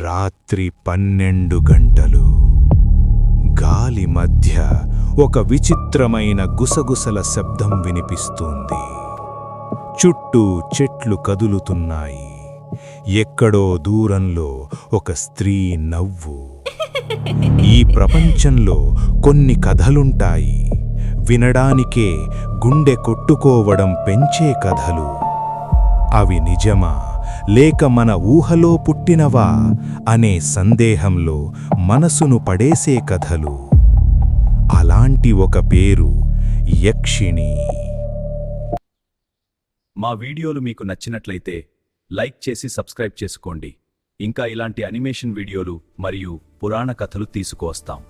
రాత్రి 12 గంటలు. గాలి మధ్య ఒక విచిత్రమైన గుసగుసల శబ్దం వినిపిస్తుంది. చుట్టూ చెట్లు కదులుతున్నాయి. ఎక్కడో దూరంలో ఒక స్త్రీ నవ్వు. ఈ ప్రపంచంలో కొన్ని కథలుంటాయి, వినడానికే గుండె కొట్టుకోవడం పెంచే కథలు. అవి నిజమా లేక మన ఊహలో పుట్టినవా అనే సందేహంలో మనసును పడేసే కథలు. అలాంటి ఒక పేరు యక్షిణి. మా వీడియోలు మీకు నచ్చినట్లయితే లైక్ చేసి సబ్స్క్రైబ్ చేసుకోండి. ఇంకా ఇలాంటి అనిమేషన్ వీడియోలు మరియు పురాణ కథలు తీసుకువస్తాం.